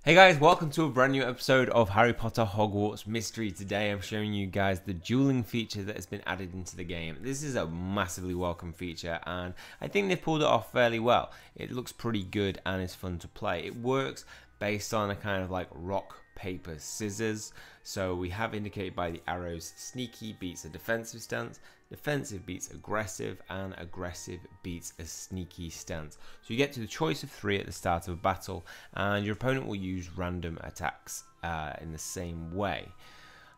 Hey guys, welcome to a brand new episode of Harry Potter Hogwarts Mystery. Today I'm showing you guys the dueling feature that has been added into the game. This is a massively welcome feature and I think they've pulled it off fairly well. It looks pretty good and it's fun to play. It works based on a kind of like rock, paper, scissors. So we have indicated by the arrows, sneaky beats a defensive stance, defensive beats aggressive, and aggressive beats a sneaky stance. So you get to the choice of 3 at the start of a battle, and your opponent will use random attacks in the same way.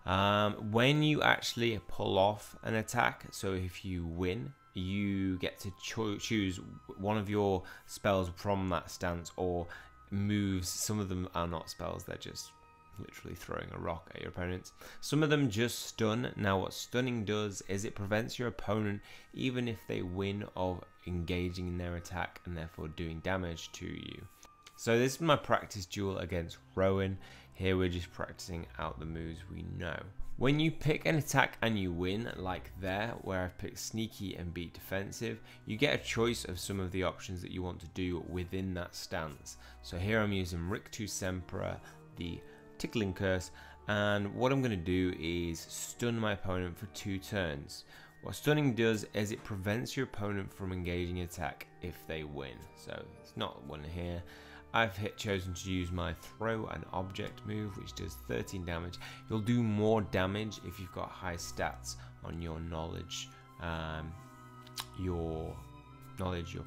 When you actually pull off an attack, so if you win, you get to choose one of your spells from that stance or moves. Some of them are not spells, they're just literally throwing a rock at your opponents. Some of them just stun. Now what stunning does is it prevents your opponent, even if they win, of engaging in their attack and therefore doing damage to you. So this is my practice duel against Rowan. Here we're just practicing out the moves we know. When you pick an attack and you win, like there where I've picked sneaky and beat defensive, you get a choice of some of the options that you want to do within that stance. So here I'm using Rictus Sempra, the Tickling Curse, and what I'm going to do is stun my opponent for 2 turns. What stunning does is it prevents your opponent from engaging attack if they win. So it's not one here. I've chosen to use my throw an object move, which does 13 damage. You'll do more damage if you've got high stats on your knowledge, your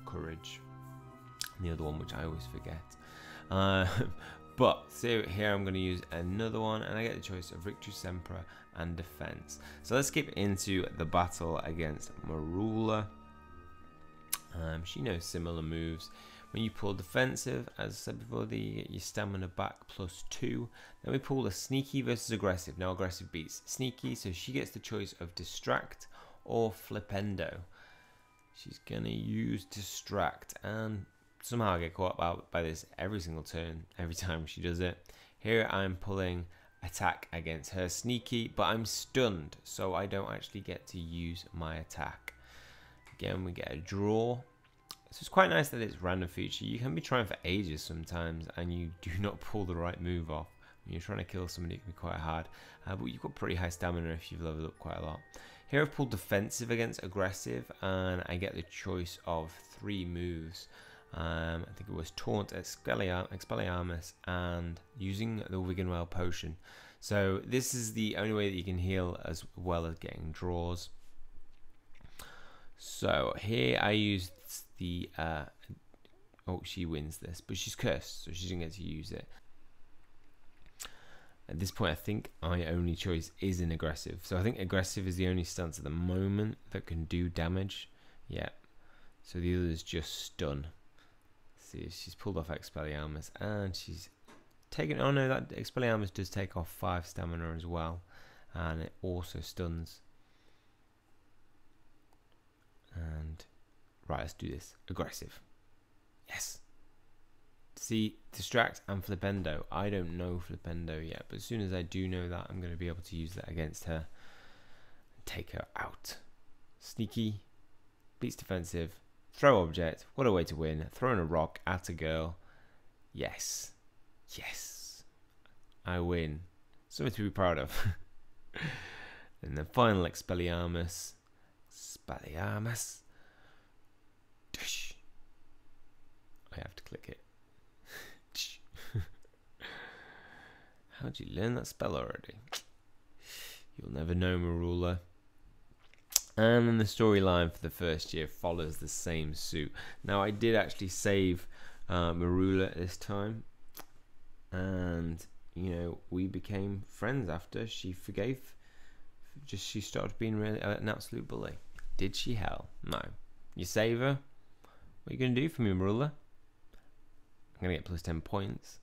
courage, and the other one which I always forget. But so here I'm going to use another one, and I get the choice of Rictus Sempra and defense. So let's skip into the battle against MERULA. She knows similar moves. When you pull defensive, as I said before, your stamina back +2. Then we pull a sneaky versus aggressive. Now aggressive beats sneaky, so she gets the choice of distract or flipendo. She's going to use distract, and somehow I get caught out by this every single turn, every time she does it. Here I'm pulling attack against her sneaky, but I'm stunned, so I don't actually get to use my attack. Again, we get a draw. So it's quite nice that it's random feature. You can be trying for ages sometimes and you do not pull the right move off. When you're trying to kill somebody, it can be quite hard, but you've got pretty high stamina if you've leveled up quite a lot. Here I've pulled defensive against aggressive, and I get the choice of 3 moves. I think it was Taunt, Expelliarmus, and using the Wiggenweld potion. So this is the only way that you can heal as well as getting draws. So here I used the oh, she wins this, but she's cursed, so she doesn't get to use it. At this point I think my only choice is an aggressive. So I think aggressive is the only stance at the moment that can do damage. Yeah. So the other is just stun. See, she's pulled off Expelliarmus and she's taken, oh no, that Expelliarmus does take off 5 stamina as well, and it also stuns. And right, let's do this. Aggressive. Yes. See, distract and flipendo. I don't know flipendo yet, but as soon as I do know that, I'm going to be able to use that against her and take her out. Sneaky, beats defensive, throw object. What a way to win. Throwing a rock at a girl. Yes. Yes. I win. Something to be proud of. And the final Expelliarmus. Expelliarmus. I have to click it. How'd you learn that spell already? You'll never know, MERULA. And then the storyline for the first year follows the same suit. Now I did actually save MERULA this time, and you know, we became friends after she forgave. She started being really an absolute bully. Did she? Hell no. You save her. What are you gonna do for me, MERULA? I'm gonna get +10 points.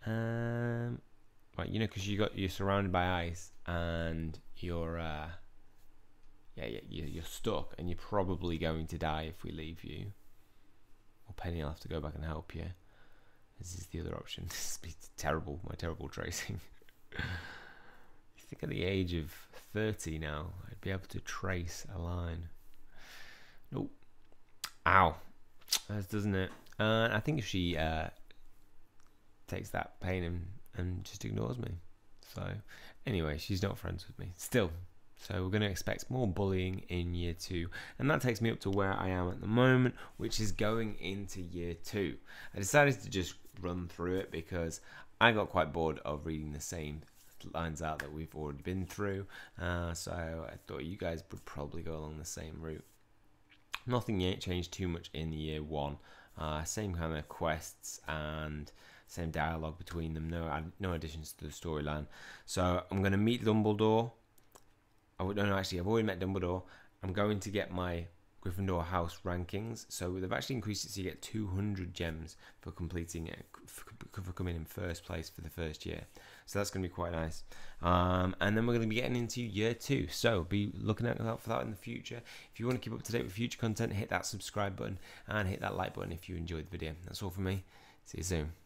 Right, you know, because you're surrounded by ice and you're you're stuck and you're probably going to die if we leave you. Or Penny will have to go back and help you. This is the other option. This is terrible, my terrible tracing. You think at the age of 30 now, I'd be able to trace a line. Nope. Ow. That doesn't it? I think if she takes that pain and just ignores me. So anyway, she's not friends with me still. So we're going to expect more bullying in year 2, and that takes me up to where I am at the moment, which is going into year 2. I decided to just run through it because I got quite bored of reading the same lines out that we've already been through, so I thought you guys would probably go along the same route. Nothing yet changed too much in year 1. Same kind of quests and same dialogue between them. No additions to the storyline. So I'm going to meet Dumbledore. Actually, I've already met Dumbledore. I'm going to get my Gryffindor house rankings. So they've actually increased it so you get 200 gems for completing it, for coming in first place for the first year. So that's going to be quite nice. And then we're going to be getting into year 2. So be looking out for that in the future. If you want to keep up to date with future content, hit that subscribe button and hit that like button if you enjoyed the video. That's all from me. See you soon.